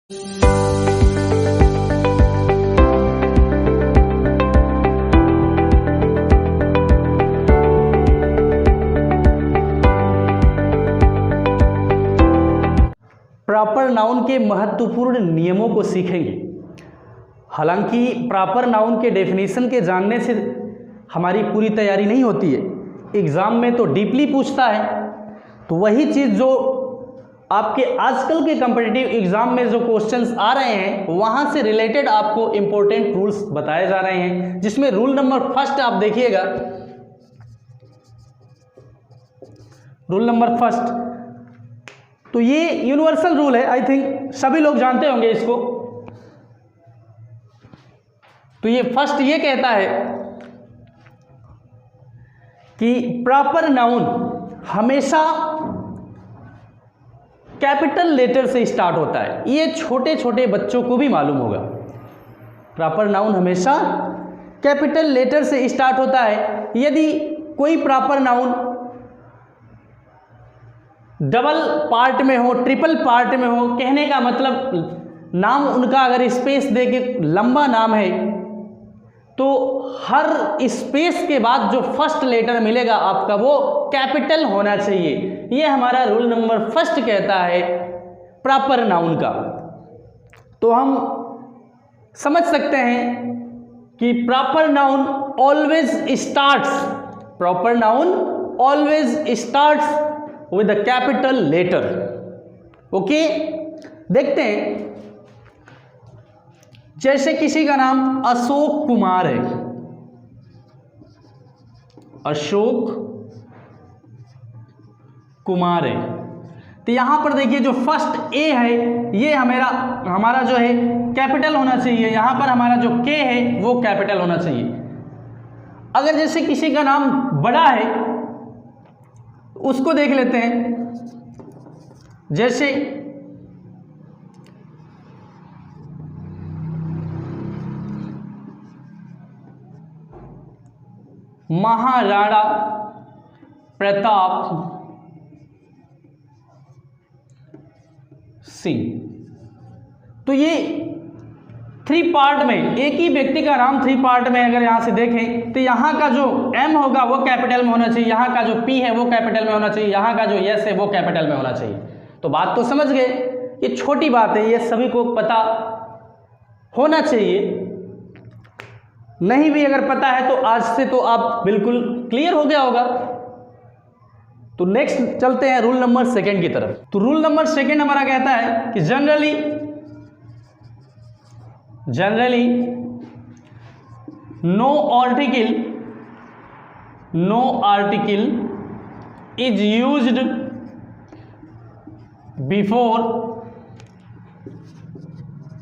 Proper noun के महत्वपूर्ण नियमों को सीखेंगे। हालांकि प्रॉपर नाउन के डेफिनेशन के जानने से हमारी पूरी तैयारी नहीं होती है, एग्ज़ाम में तो डीपली पूछता है। तो वही चीज़ जो आपके आजकल के कॉम्पिटिटिव एग्ज़ाम में जो क्वेश्चंस आ रहे हैं वहाँ से रिलेटेड आपको इम्पोर्टेंट रूल्स बताए जा रहे हैं, जिसमें रूल नंबर फर्स्ट आप देखिएगा। रूल नंबर फर्स्ट तो ये यूनिवर्सल रूल है, आई थिंक सभी लोग जानते होंगे इसको। तो ये फर्स्ट ये कहता है कि प्रॉपर नाउन हमेशा कैपिटल लेटर से स्टार्ट होता है। ये छोटे छोटे बच्चों को भी मालूम होगा। प्रॉपर नाउन हमेशा कैपिटल लेटर से स्टार्ट होता है। यदि कोई प्रॉपर नाउन डबल पार्ट में हो, ट्रिपल पार्ट में हो, कहने का मतलब नाम उनका अगर स्पेस दे के लंबा नाम है तो हर स्पेस के बाद जो फर्स्ट लेटर मिलेगा आपका वो कैपिटल होना चाहिए। ये हमारा रूल नंबर फर्स्ट कहता है प्रॉपर नाउन का। तो हम समझ सकते हैं कि proper noun always starts with the capital letter. Okay, देखते हैं। जैसे किसी का नाम अशोक कुमार है, अशोक कुमार है, तो यहां पर देखिए जो फर्स्ट ए है ये हमारा जो है कैपिटल होना चाहिए। यहां पर हमारा जो के है वो कैपिटल होना चाहिए। अगर जैसे किसी का नाम बड़ा है उसको देख लेते हैं। जैसे महाराणा प्रताप सिंह, तो ये थ्री पार्ट में, एक ही व्यक्ति का नाम थ्री पार्ट में अगर यहां से देखें तो यहां का जो एम होगा वो कैपिटल में होना चाहिए, यहां का जो पी है वो कैपिटल में होना चाहिए, यहां का जो एस है वो कैपिटल में होना चाहिए। तो बात तो समझ गए, ये छोटी बात है, ये सभी को पता होना चाहिए। नहीं भी अगर पता है तो आज से तो आप बिल्कुल क्लियर हो गया होगा। तो नेक्स्ट चलते हैं रूल नंबर सेकंड की तरफ। तो रूल नंबर सेकंड हमारा कहता है कि generally no article is used before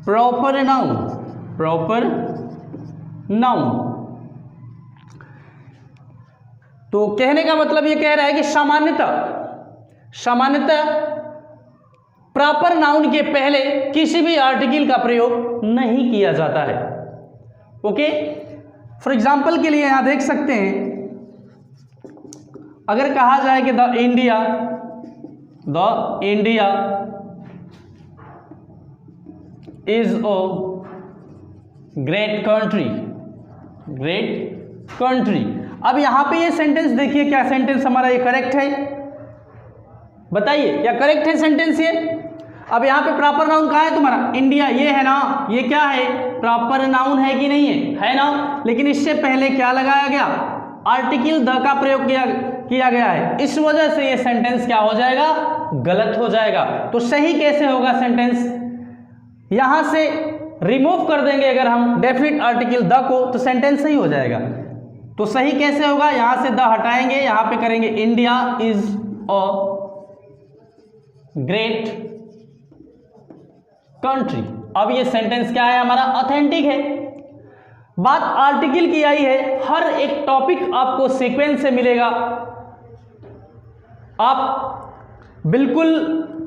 proper noun. तो कहने का मतलब ये कह रहा है कि सामान्यतः प्रॉपर नाउन के पहले किसी भी आर्टिकल का प्रयोग नहीं किया जाता है। ओके, फॉर एग्जाम्पल के लिए यहां देख सकते हैं, अगर कहा जाए कि the India is a great country. अब यहां पे ये सेंटेंस देखिए, क्या सेंटेंस हमारा ये करेक्ट है? बताइए क्या करेक्ट है सेंटेंस ये? अब यहाँ पे प्रॉपर नाउन कहाँ है तुम्हारा? इंडिया, ये है ना, ये क्या है? प्रॉपर नाउन है कि नहीं है ना? लेकिन इससे पहले क्या लगाया गया? आर्टिकल द का प्रयोग किया गया है। इस वजह से ये सेंटेंस क्या हो जाएगा? गलत हो जाएगा। तो सही कैसे होगा सेंटेंस? यहां से रिमूव कर देंगे अगर हम डेफिनेट आर्टिकल द को, तो सेंटेंस सही हो जाएगा। तो सही कैसे होगा? यहां से द हटाएंगे, यहां पे करेंगे India is a great country. अब ये सेंटेंस क्या है हमारा? ऑथेंटिक है। बात आर्टिकल की आई है, हर एक टॉपिक आपको सीक्वेंस से मिलेगा। आप बिल्कुल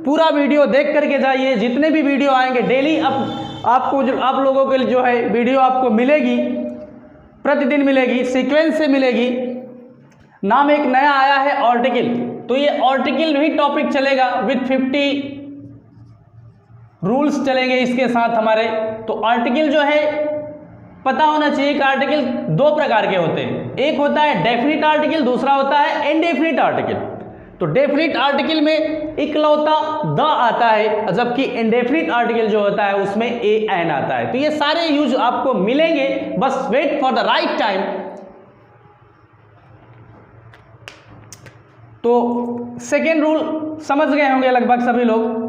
पूरा वीडियो देख करके जाइए, जितने भी वीडियो आएंगे डेली आपको जो आप लोगों के लिए जो है वीडियो आपको मिलेगी, प्रतिदिन मिलेगी, सीक्वेंस से मिलेगी। नाम एक नया आया है आर्टिकल, तो ये आर्टिकल भी टॉपिक चलेगा विथ 50 रूल्स चलेंगे इसके साथ हमारे। तो आर्टिकल जो है पता होना चाहिए कि आर्टिकल दो प्रकार के होते हैं, एक होता है डेफिनिट आर्टिकल, दूसरा होता है इनडेफिनिट आर्टिकल। तो डेफिनिट आर्टिकल में इकलौता द आता है, जबकि इनडेफिनिट आर्टिकल जो होता है उसमें ए एन आता है। तो ये सारे यूज आपको मिलेंगे, बस wait for the right time. तो सेकेंड रूल समझ गए होंगे लगभग सभी लोग।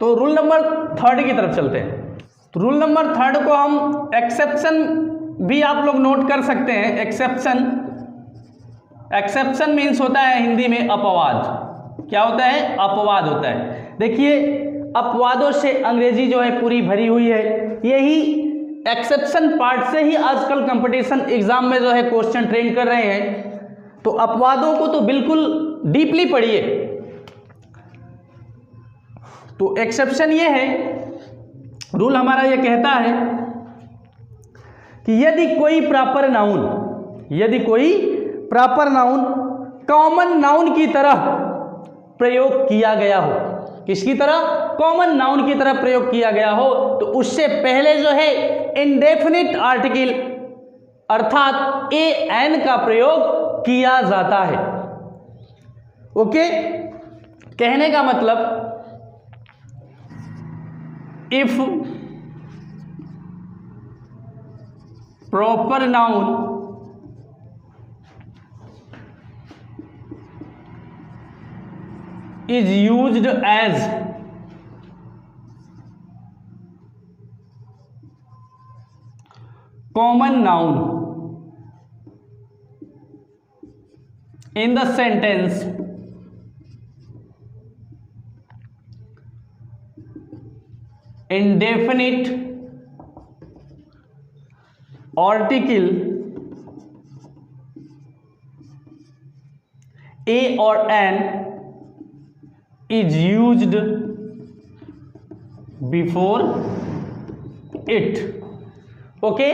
तो रूल नंबर थर्ड की तरफ चलते हैं। तो रूल नंबर थर्ड को हम एक्सेप्शन भी आप लोग नोट कर सकते हैं। एक्सेप्शन मीन्स होता है हिंदी में अपवाद। क्या होता है? अपवाद होता है। देखिए अपवादों से अंग्रेजी जो है पूरी भरी हुई है। यही एक्सेप्शन पार्ट से ही आजकल कंपटीशन एग्जाम में जो है क्वेश्चन ट्रेन कर रहे हैं। तो अपवादों को तो बिल्कुल डीपली पढ़िए। तो एक्सेप्शन ये है, रूल हमारा ये कहता है कि यदि कोई प्रॉपर नाउन कॉमन नाउन की तरह प्रयोग किया गया हो, किसकी तरह? कॉमन नाउन की तरह प्रयोग किया गया हो, तो उससे पहले जो है इंडेफिनिट आर्टिकल अर्थात ए एन का प्रयोग किया जाता है। ओके, कहने का मतलब if proper noun is used as common noun in the sentence, indefinite article a or an is used before it। Okay,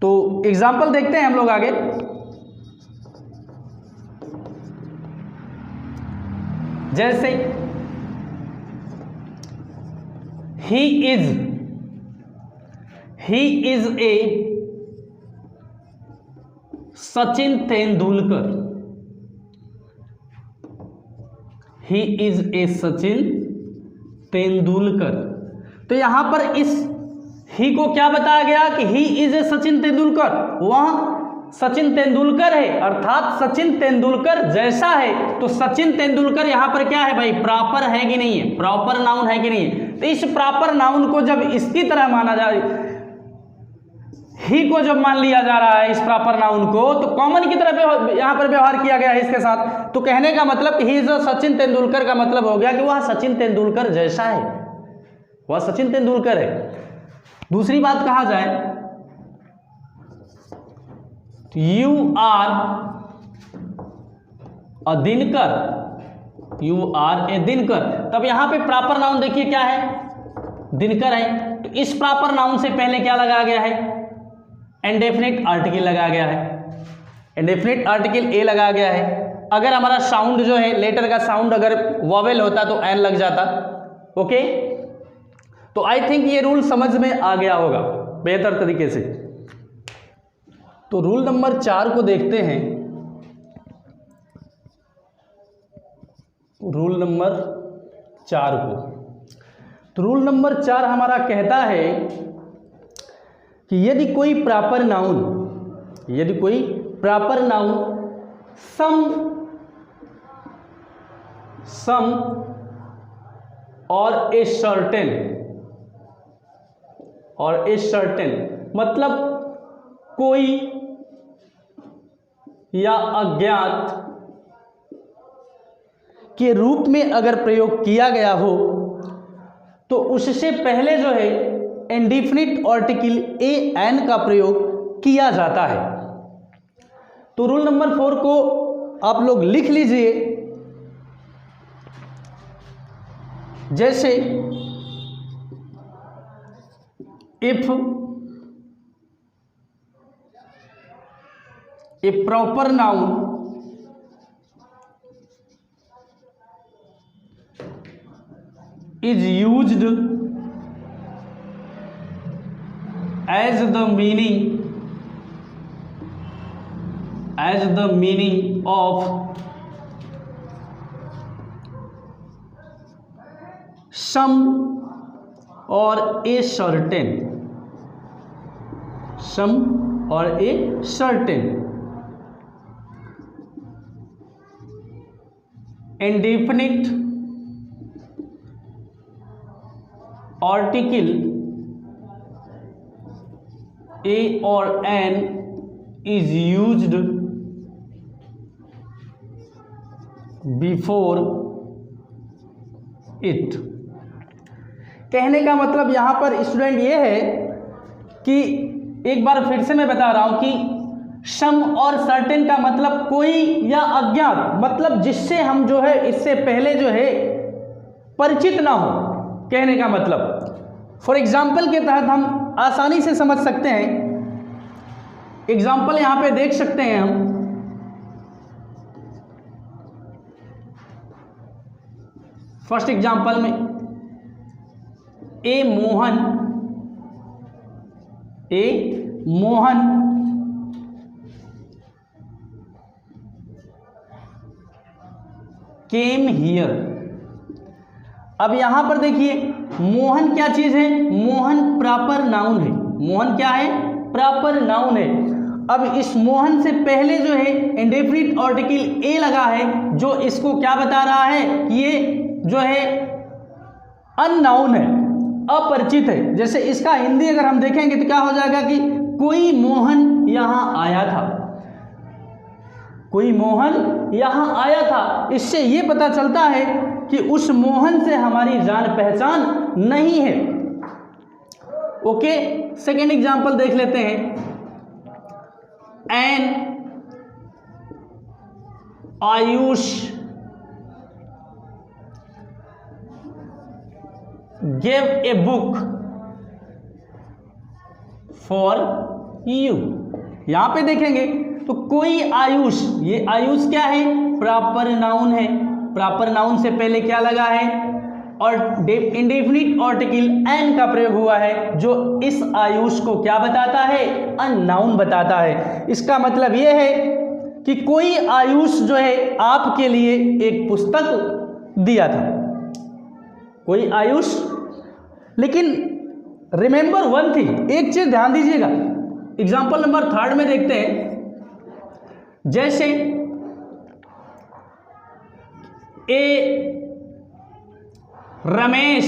तो एग्जाम्पल देखते हैं हम लोग आगे। जैसे he is a Sachin Tendulkar. He is a Sachin Tendulkar. तो यहां पर इस ही को क्या बताया गया कि he is a Sachin Tendulkar, वह सचिन तेंदुलकर है, अर्थात सचिन तेंदुलकर जैसा है। तो सचिन तेंदुलकर यहां पर क्या है भाई? प्रॉपर है कि नहीं है? प्रॉपर नाउन है कि नहीं है? तो इस प्रॉपर नाउन को जब इसकी तरह माना जाए, ही को जब मान लिया जा रहा है इस प्रॉपर नाउन को, तो कॉमन की तरह यहां पर व्यवहार किया गया है इसके साथ। तो कहने का मतलब ही इज सचिन तेंदुलकर का मतलब हो गया कि वह सचिन तेंदुलकर जैसा है, वह सचिन तेंदुलकर है। दूसरी बात कहा जाए, you are a Dinkar, you are a Dinkar. तब यहां पे प्रॉपर नाउन देखिए क्या है? दिनकर है। तो इस प्रॉपर नाउन से पहले क्या लगाया गया है? इंडेफिनिट आर्टिकल लगाया गया है। इंडेफिनिट आर्टिकल ए लगाया गया है। अगर हमारा साउंड जो है, लेटर का साउंड अगर वॉवेल होता तो एन लग जाता। ओके, तो आई थिंक ये रूल समझ में आ गया होगा बेहतर तरीके से। तो रूल नंबर 4 को देखते हैं। रूल नंबर 4 को, तो रूल नंबर 4 हमारा कहता है कि यदि कोई प्रॉपर नाउन सम और ए सर्टेन मतलब कोई या अज्ञात के रूप में अगर प्रयोग किया गया हो, तो उससे पहले जो है इंडेफिनिट आर्टिकल ए एन का प्रयोग किया जाता है। तो रूल नंबर 4 को आप लोग लिख लीजिए। जैसे if A proper noun is used as the meaning of some or a certain indefinite article a or an is used before it। कहने का मतलब यहाँ पर स्टूडेंट ये है कि एक बार फिर से मैं बता रहा हूं कि सम और सर्टेन का मतलब कोई या अज्ञात, मतलब जिससे हम जो है इससे पहले जो है परिचित ना हो। कहने का मतलब फॉर एग्जाम्पल के तहत हम आसानी से समझ सकते हैं। एग्जाम्पल यहां पे देख सकते हैं हम। फर्स्ट एग्जाम्पल में ए मोहन केम हियर। अब यहां पर देखिए मोहन क्या चीज है, मोहन प्रॉपर नाउन है। मोहन क्या है, प्रॉपर नाउन है। अब इस मोहन से पहले जो है इंडेफिनिट आर्टिकल ए लगा है, जो इसको क्या बता रहा है कि ये जो है अननाउन है, अपरिचित है। जैसे इसका हिंदी अगर हम देखेंगे तो क्या हो जाएगा कि कोई मोहन यहां आया था, कोई मोहन यहां आया था। इससे यह पता चलता है कि उस मोहन से हमारी जान पहचान नहीं है। ओके, सेकेंड एग्जांपल देख लेते हैं। An Ayush gave a book for you। यहां पे देखेंगे तो कोई आयुष, ये आयुष क्या है, प्रॉपर नाउन है। प्रॉपर नाउन से पहले क्या लगा है, और इंडेफिनिट आर्टिकल एन का प्रयोग हुआ है, जो इस आयुष को क्या बताता है, अननाउन बताता है। इसका मतलब यह है कि कोई आयुष जो है आपके लिए एक पुस्तक दिया था, कोई आयुष। लेकिन रिमेंबर वन थिंग, एक चीज ध्यान दीजिएगा। एग्जाम्पल नंबर 3 में देखते हैं। जैसे रमेश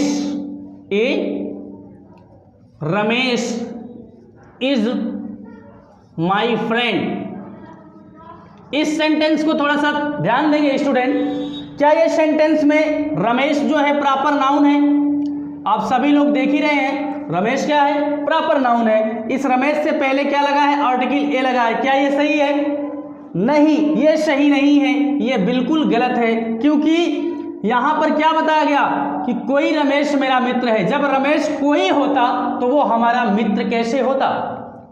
इज माई फ्रेंड। इस सेंटेंस को थोड़ा सा ध्यान देंगे स्टूडेंट। क्या ये सेंटेंस में रमेश जो है प्रॉपर नाउन है? आप सभी लोग देख ही रहे हैं, रमेश क्या है, प्रॉपर नाउन है। इस रमेश से पहले क्या लगा है, आर्टिकल ए लगा है। क्या ये सही है? नहीं, ये सही नहीं है, ये बिल्कुल गलत है। क्योंकि यहां पर क्या बताया गया कि कोई रमेश मेरा मित्र है। जब रमेश कोई होता तो वो हमारा मित्र कैसे होता,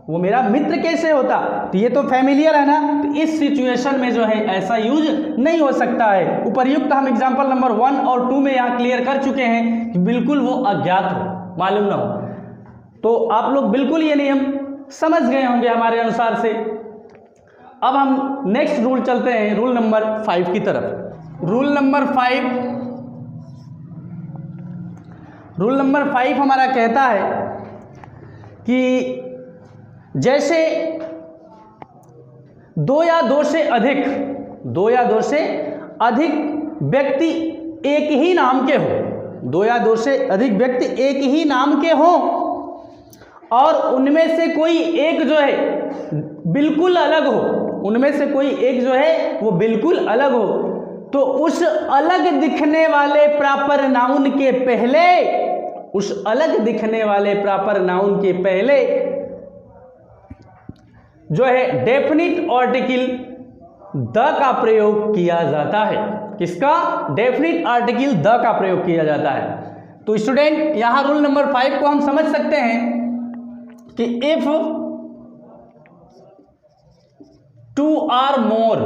वो मेरा मित्र कैसे होता? तो ये तो फैमिलियर है ना। तो इस सिचुएशन में जो है ऐसा यूज नहीं हो सकता है। उपर्युक्त हम एग्जांपल नंबर 1 और 2 में यहाँ क्लियर कर चुके हैं कि बिल्कुल वो अज्ञात हो, मालूम ना हो। तो आप लोग बिल्कुल ये नियम समझ गए होंगे हमारे अनुसार से। अब हम नेक्स्ट रूल चलते हैं, रूल नंबर 5 की तरफ। रूल नंबर 5 हमारा कहता है कि जैसे दो या दो से अधिक व्यक्ति एक ही नाम के हो, दो या दो से अधिक व्यक्ति एक ही नाम के हो और उनमें से कोई एक जो है बिल्कुल अलग हो, उनमें से कोई एक जो है वो बिल्कुल अलग हो, तो उस अलग दिखने वाले प्रॉपर नाउन के पहले, उस अलग दिखने वाले प्रॉपर नाउन के पहले जो है डेफिनिट आर्टिकल द का प्रयोग किया जाता है। किसका? डेफिनिट आर्टिकल द का प्रयोग किया जाता है। तो स्टूडेंट यहां रूल नंबर 5 को हम समझ सकते हैं कि if 2 or more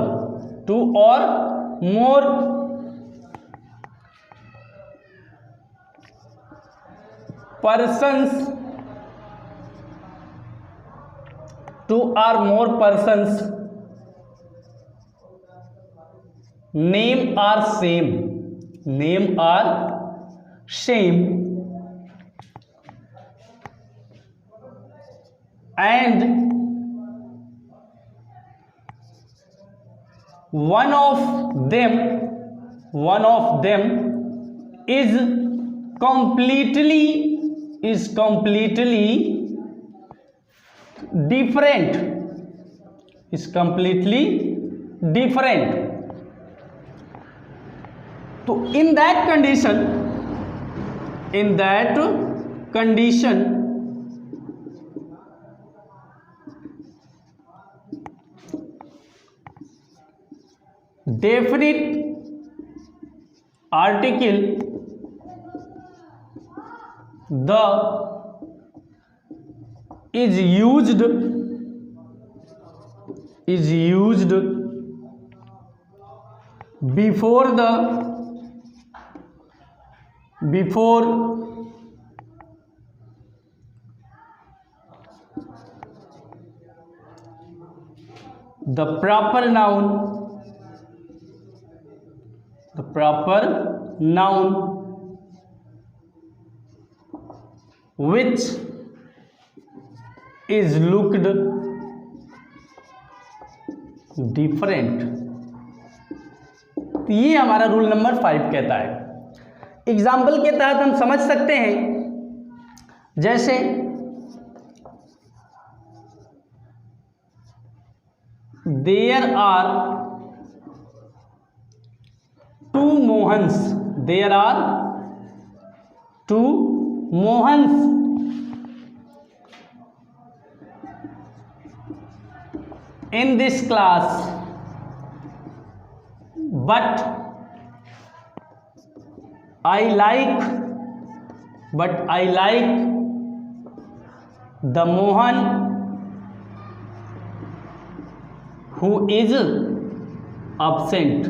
persons, 2 or more persons, name or same, name or same, and one of them is completely different, तो in that condition definite article the is used before the proper noun which is looked different। तो ये हमारा rule number 5 कहता है। Example के तहत हम समझ सकते हैं, जैसे there are 2 Mohans, there are 2 Mohans in this class, but I like the Mohan who is absent।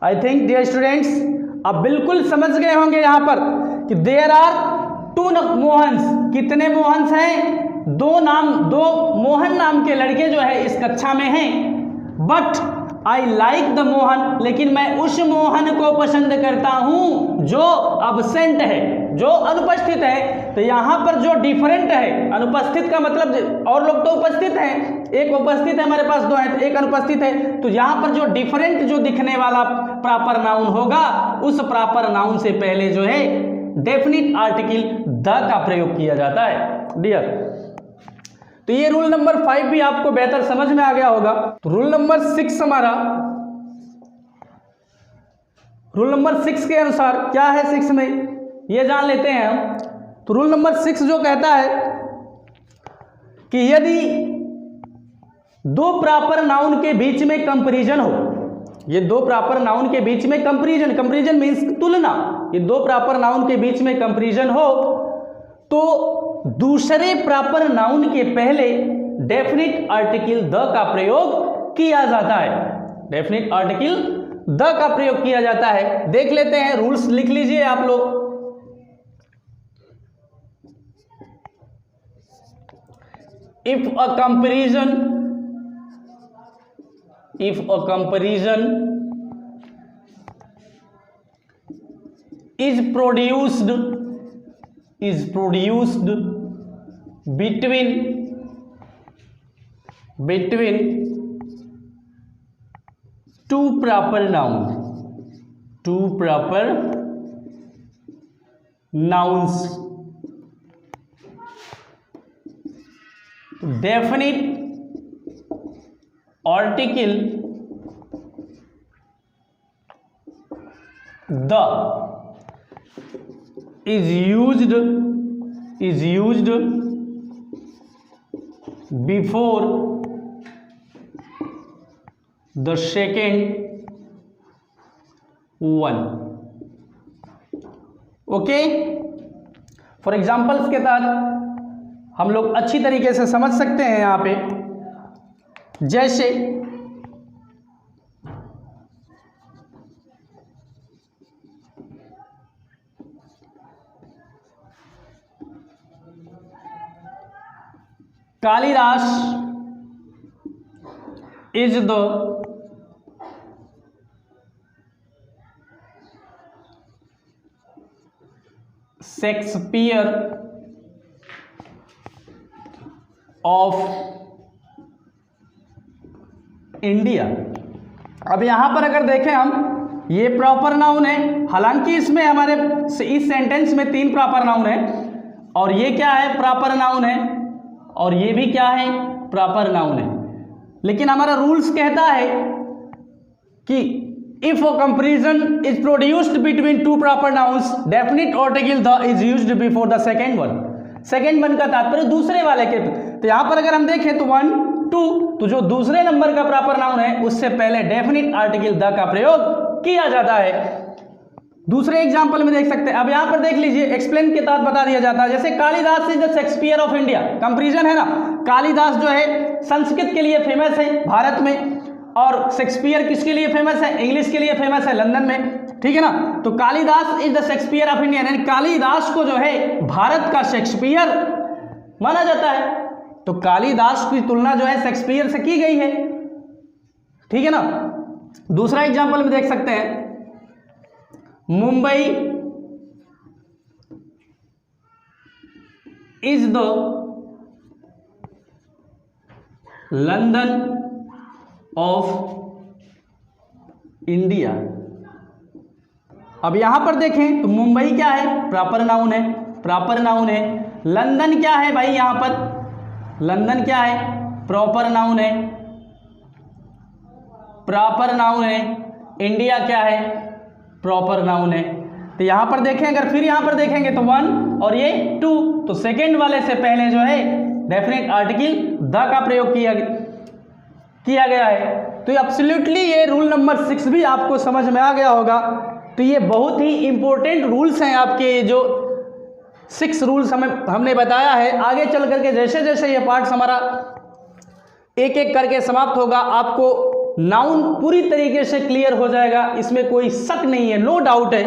I think dear students अब बिल्कुल समझ गए होंगे यहां पर कि देयर आर 2 मोहन्स, कितने मोहन्स हैं? 2 मोहन नाम के लड़के जो है इस कक्षा में हैं, but I like the Mohan, लेकिन मैं उस मोहन को पसंद करता हूं जो अब्सेंट है, जो अनुपस्थित है। तो यहां पर जो डिफरेंट है, अनुपस्थित का मतलब और लोग तो उपस्थित हैं, एक उपस्थित है हमारे पास, 2 है तो एक अनुपस्थित है। तो यहां पर जो डिफरेंट जो दिखने वाला प्रॉपर नाउन होगा, उस प्रॉपर नाउन से पहले जो है डेफिनिट आर्टिकल द का प्रयोग किया जाता है डियर। तो ये रूल नंबर 5 भी आपको बेहतर समझ में आ गया होगा। तो रूल नंबर 6 हमारा, रूल नंबर 6 के अनुसार क्या है 6 में, ये जान लेते हैं हम। तो रूल नंबर 6 जो कहता है कि यदि 2 प्रॉपर नाउन के बीच में कंपैरिजन हो, ये 2 प्रॉपर नाउन के बीच में कंपैरिजन मींस तुलना, ये 2 प्रॉपर नाउन के बीच में कंपैरिजन हो तो दूसरे प्रॉपर नाउन के पहले डेफिनिट आर्टिकल द का प्रयोग किया जाता है। डेफिनिट आर्टिकल द का प्रयोग किया जाता है। देख लेते हैं, रूल्स लिख लीजिए आप लोग। If a comparison is produced between 2 proper nouns, definite article the is used before the second one। Okay, for examples के तहत हम लोग अच्छी तरीके से समझ सकते हैं यहां पे, जैसे Kalidas is the Shakespeare of India. अब यहां पर अगर देखें हम, ये प्रॉपर नाउन है, हालांकि इसमें हमारे इस सेंटेंस में 3 प्रॉपर नाउन है, और ये क्या है, प्रॉपर नाउन है, और ये भी क्या है, प्रॉपर नाउन है। लेकिन हमारा रूल्स कहता है कि if a comparison is produced between 2 proper nouns, definite article the is used before the second one. Second one का तात्पर्य दूसरे वाले के। तो यहां पर अगर हम देखें तो 1 2, तो जो दूसरे नंबर का प्रॉपर नाउन है उससे पहले डेफिनिट आर्टिकल द का प्रयोग किया जाता है। दूसरे एग्जांपल में देख सकते हैं। अब यहां पर देख लीजिए, एक्सप्लेन के तहत बता दिया जाता है, जैसे Kalidas is the Shakespeare of India. Comparison है ना, कालिदास जो है संस्कृत के लिए फेमस है भारत में, और शेक्सपियर किसके लिए फेमस है, इंग्लिश के लिए फेमस है लंदन में, ठीक है ना। तो Kalidas is the Shakespeare of India, यानी कालिदास को जो है भारत का शेक्सपियर माना जाता है। तो कालिदास की तुलना जो है शेक्सपियर से की गई है, ठीक है ना। दूसरा एग्जांपल में देख सकते हैं, Mumbai is the London of India. अब यहां पर देखें तो मुंबई क्या है, प्रॉपर नाउन है, प्रॉपर नाउन है। लंदन क्या है भाई, यहां पर लंदन क्या है, प्रॉपर नाउन है, प्रॉपर नाउन है। इंडिया क्या है, प्रॉपर नाउन है। तो यहां पर देखें, अगर फिर यहां पर देखेंगे तो 1 और ये 2, तो सेकेंड वाले से पहले जो है डेफिनेट आर्टिकल द का प्रयोग किया गया है। तो एब्सोल्युटली ये रूल नंबर 6 भी आपको समझ में आ गया होगा। तो ये बहुत ही इंपॉर्टेंट रूल्स हैं आपके, जो 6 रूल्स हमने बताया है। आगे चल करके जैसे जैसे ये पार्ट्स हमारा एक एक करके समाप्त होगा, आपको नाउन पूरी तरीके से क्लियर हो जाएगा, इसमें कोई शक नहीं है, नो डाउट है।